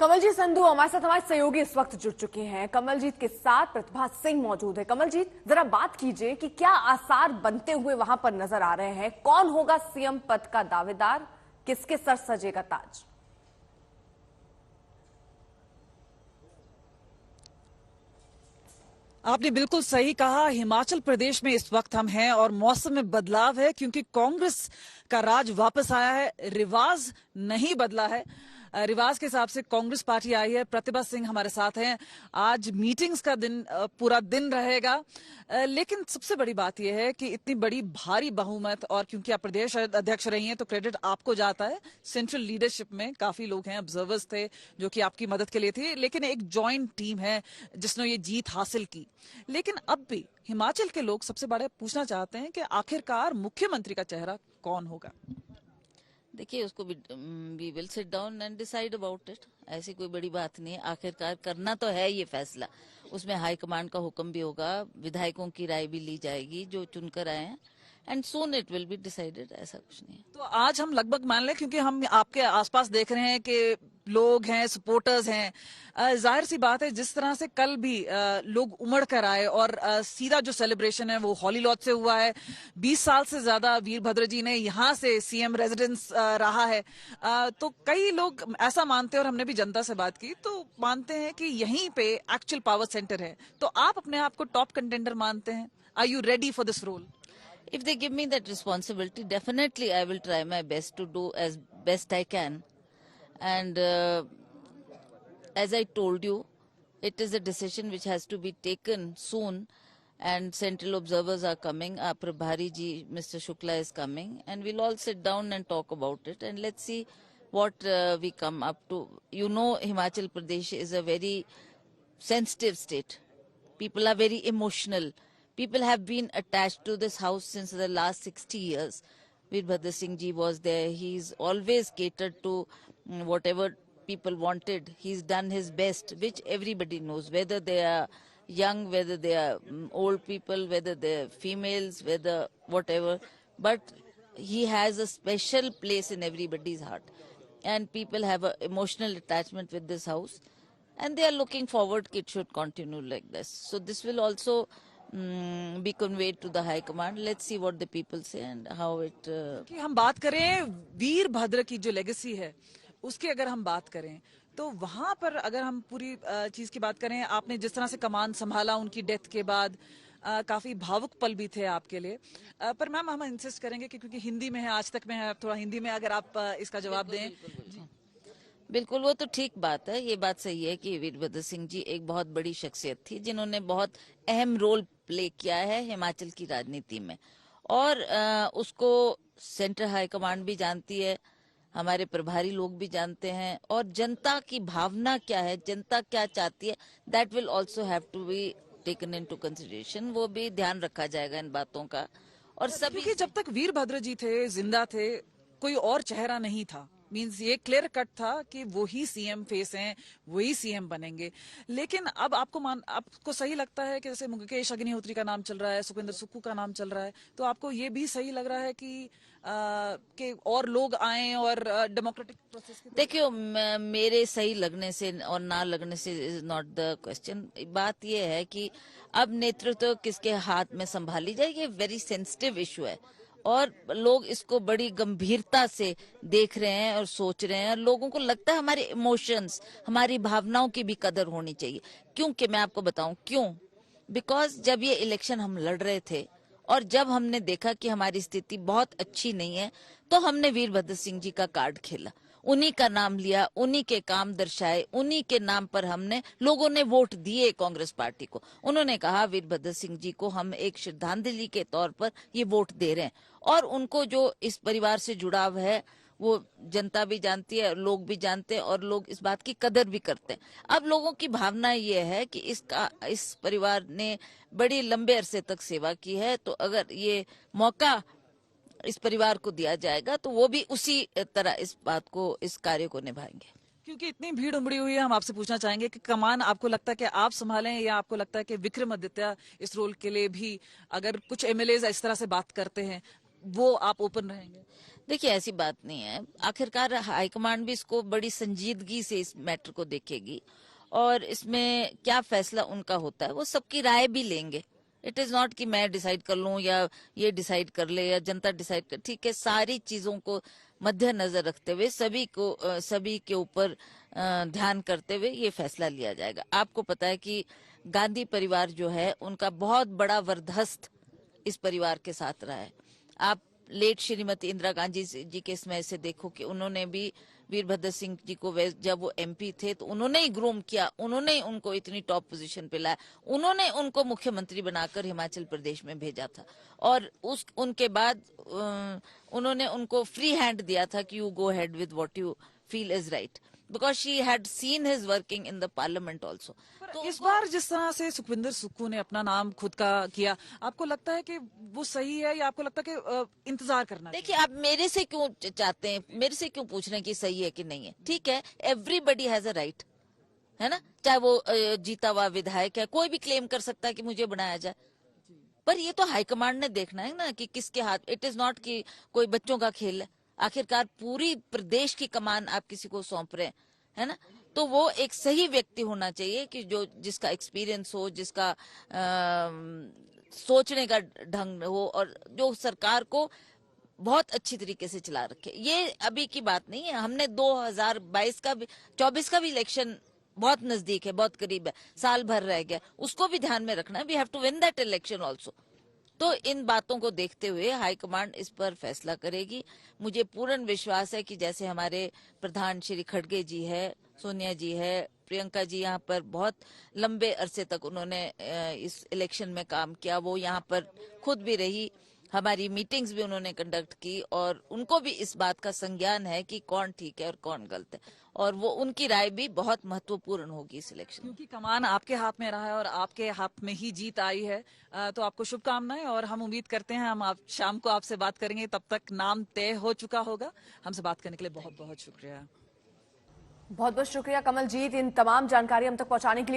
कमलजीत संधू हमारे सहयोगी इस वक्त जुड़ चुके हैं। कमलजीत के साथ प्रतिभा सिंह मौजूद है। कमलजीत, जरा बात कीजिए कि क्या आसार बनते हुए वहां पर नजर आ रहे हैं? कौन होगा सीएम पद का दावेदार? किसके सर सजेगा ताज? आपने बिल्कुल सही कहा। हिमाचल प्रदेश में इस वक्त हम हैं और मौसम में बदलाव है क्योंकि कांग्रेस का राज वापस आया है, रिवाज नहीं बदला है। रिवाज के हिसाब से कांग्रेस पार्टी आई है। प्रतिभा सिंह हमारे साथ हैं। आज मीटिंग्स का दिन पूरा दिन रहेगा, लेकिन सबसे बड़ी बात यह है कि इतनी बड़ी भारी बहुमत, और क्योंकि आप प्रदेश अध्यक्ष रही हैं तो क्रेडिट आपको जाता है। सेंट्रल लीडरशिप में काफी लोग हैं, ऑब्जर्वर्स थे जो कि आपकी मदद के लिए थे, लेकिन एक जॉइंट टीम है जिसने ये जीत हासिल की। लेकिन अब भी हिमाचल के लोग सबसे बड़ा पूछना चाहते हैं कि आखिरकार मुख्यमंत्री का चेहरा कौन होगा। देखिए, उसको we will sit down and decide about it. ऐसी कोई बड़ी बात नहीं है। आखिरकार करना तो है ये फैसला। उसमें हाईकमांड का हुक्म भी होगा, विधायकों की राय भी ली जाएगी जो चुनकर आए हैं, and soon it will be decided. ऐसा कुछ नहीं है। तो आज हम लगभग मान लें, क्योंकि हम आपके आसपास देख रहे हैं कि लोग हैं, सपोर्टर्स हैं, जाहिर सी बात है जिस तरह से कल भी लोग उमड़ कर आए और सीधा जो सेलिब्रेशन है वो हॉली लॉज से हुआ है। 20 साल से ज्यादा वीरभद्र जी ने यहाँ से सीएम रेजिडेंस रहा है, तो कई लोग ऐसा मानते हैं, और हमने भी जनता से बात की तो मानते हैं कि यहीं पे एक्चुअल पावर सेंटर है। तो आप अपने आप को टॉप कंटेंडर मानते हैं? Are you ready for this role? If they give me that responsibility, definitely I will try my best to do as best I can. And as I told you, it is a decision which has to be taken soon. And central observers are coming. Prabhari ji, Mr. Shukla is coming, and we'll all sit down and talk about it. And let's see what we come up to. You know, Himachal Pradesh is a very sensitive state. People are very emotional. People have been attached to this house since the last 60 years. Veerbhadra Singh ji was there. He's always catered to whatever people wanted. He's done his best, which everybody knows, whether they are young, whether they are old people, whether they are females, whether whatever. But he has a special place in everybody's heart. And people have an emotional attachment with this house. And they are looking forward that it should continue like this. So this will also be conveyed to the High Command. Let's see what the people say and how it. कि हम बात करें वीरभद्र की जो legacy है उसकी अगर हम बात करें तो वहां पर अगर हम पूरी चीज की बात करें, आपने जिस तरह से कमान संभाला उनकी डेथ के बाद, काफी भावुक पल भी थे आपके लिए। पर मैम हम इंसिस्ट करेंगे कि क्योंकि हिंदी में है, आज तक में है, थोड़ा हिंदी में अगर आप इसका जवाब दें। बिल्कुल, वो तो ठीक बात है। ये बात सही है कि वीरभद्र सिंह जी एक बहुत बड़ी शख्सियत थी जिन्होंने बहुत अहम रोल प्ले किया है हिमाचल की राजनीति में, और उसको सेंट्रल हाई कमांड भी जानती है, हमारे प्रभारी लोग भी जानते हैं, और जनता की भावना क्या है, जनता क्या चाहती है, that will also have to be taken into consideration. वो भी ध्यान रखा जाएगा इन बातों का। और सभी, क्योंकि जब तक वीरभद्र जी थे, जिंदा थे, कोई और चेहरा नहीं था। मीन्स ये क्लियर कट था कि वही सीएम फेस हैं, वही सीएम बनेंगे। लेकिन अब आपको सही लगता है कि जैसे मुकेश अग्निहोत्री का नाम चल रहा है, सुखविंदर सुक्खू का नाम चल रहा है, तो आपको ये भी सही लग रहा है कि और लोग आए और डेमोक्रेटिक प्रोसेस की? देखियो, मेरे सही लगने से और ना लगने से इज नॉट द क्वेश्चन। बात यह है कि अब नेतृत्व किसके हाथ में संभाली जाए, ये वेरी सेंसिटिव इशू है और लोग इसको बड़ी गंभीरता से देख रहे हैं और सोच रहे हैं, और लोगों को लगता है हमारे इमोशंस, हमारी भावनाओं की भी कदर होनी चाहिए। क्योंकि मैं आपको बताऊं क्यों। बिकॉज जब ये इलेक्शन हम लड़ रहे थे और जब हमने देखा कि हमारी स्थिति बहुत अच्छी नहीं है, तो हमने वीरभद्र सिंह जी का कार्ड खेला, उन्हीं का नाम लिया, उन्हीं के काम दर्शाए, उन्हीं के नाम पर हमने, लोगों ने वोट दिए कांग्रेस पार्टी को। उन्होंने कहा वीरभद्र सिंह जी को हम एक श्रद्धांजलि के तौर पर ये वोट दे रहे हैं, और उनको जो इस परिवार से जुड़ाव है वो जनता भी जानती है, लोग भी जानते हैं, और लोग इस बात की कदर भी करते हैं। अब लोगों की भावना ये है कि इस परिवार ने बड़ी लंबे अरसे तक सेवा की है, तो अगर ये मौका इस परिवार को दिया जाएगा तो वो भी उसी तरह इस कार्य को निभाएंगे। क्योंकि इतनी भीड़ उमड़ी हुई है, हम आपसे पूछना चाहेंगे कि कमान आपको लगता है कि आप संभालें, या आपको लगता है कि विक्रमादित्य इस रोल के लिए भी, अगर कुछ एमएलए इस तरह से बात करते हैं, वो आप ओपन रहेंगे? देखिए, ऐसी बात नहीं है। आखिरकार हाईकमांड भी इसको बड़ी संजीदगी से इस मैटर को देखेगी और इसमें क्या फैसला उनका होता है वो सबकी राय भी लेंगे। इट इज नॉट कि मैं डिसाइड कर लूं या ये डिसाइड कर ले या जनता डिसाइड कर। ठीक है, सारी चीजों को मद्देनजर रखते हुए सभी के ऊपर ध्यान करते हुए ये फैसला लिया जाएगा। आपको पता है कि गांधी परिवार जो है उनका बहुत बड़ा वरदहस्त इस परिवार के साथ रहा है। आप लेट श्रीमती इंदिरा गांधी जी के समय से देखो कि उन्होंने भी वीरभद्र सिंह जी को जब वो एमपी थे तो उन्होंने ही ग्रूम किया, उन्होंने ही उनको इतनी टॉप पोजीशन पे लाया, उन्होंने उनको मुख्यमंत्री बनाकर हिमाचल प्रदेश में भेजा था और उनके बाद उन्होंने उनको फ्री हैंड दिया था कि you go head with what you feel is right, because she had seen his working in the parliament also. तो इस बार जिस तरह से सुखविंदर सुक्खू ने अपना नाम खुद का किया, आपको लगता है कि वो सही है या आपको लगता है कि इंतजार करना चाहिए? देखिए, आप मेरे से क्यों चाहते हैं, मेरे से क्यों पूछ रहे हैं कि सही है कि नहीं है? ठीक है, एवरीबडी हैज अ राइट, है ना, चाहे वो जीता हुआ विधायक है, कोई भी क्लेम कर सकता है कि मुझे बनाया जाए, पर ये तो हाईकमांड ने देखना है ना कि किसके हाथ। इट इज नॉट कि कोई बच्चों का खेल है। आखिरकार पूरी प्रदेश की कमान आप किसी को सौंप रहे हैं, है ना, तो वो एक सही व्यक्ति होना चाहिए कि जो जिसका एक्सपीरियंस हो, जिसका सोचने का ढंग हो और जो सरकार को बहुत अच्छी तरीके से चला रखे। ये अभी की बात नहीं है, हमने 2022 का भी 24 का भी इलेक्शन बहुत नजदीक है, बहुत करीब है, साल भर रह गया, उसको भी ध्यान में रखना है। We have to win that election also. तो इन बातों को देखते हुए हाईकमांड इस पर फैसला करेगी। मुझे पूर्ण विश्वास है कि जैसे हमारे प्रधान श्री खड़गे जी है, सोनिया जी है, प्रियंका जी यहाँ पर बहुत लंबे अरसे तक उन्होंने इस इलेक्शन में काम किया, वो यहाँ पर खुद भी रही, हमारी मीटिंग्स भी उन्होंने कंडक्ट की और उनको भी इस बात का संज्ञान है कि कौन ठीक है और कौन गलत है, और वो उनकी राय भी बहुत महत्वपूर्ण होगी इस इलेक्शन में। क्योंकि कमान आपके हाथ में रहा है और आपके हाथ में ही जीत आई है, तो आपको शुभकामनाएं और हम उम्मीद करते हैं हम आप शाम को आपसे बात करेंगे, तब तक नाम तय हो चुका होगा। हमसे बात करने के लिए बहुत बहुत शुक्रिया। बहुत बहुत शुक्रिया कमलजीत, इन तमाम जानकारी हम तक पहुंचाने के लिए।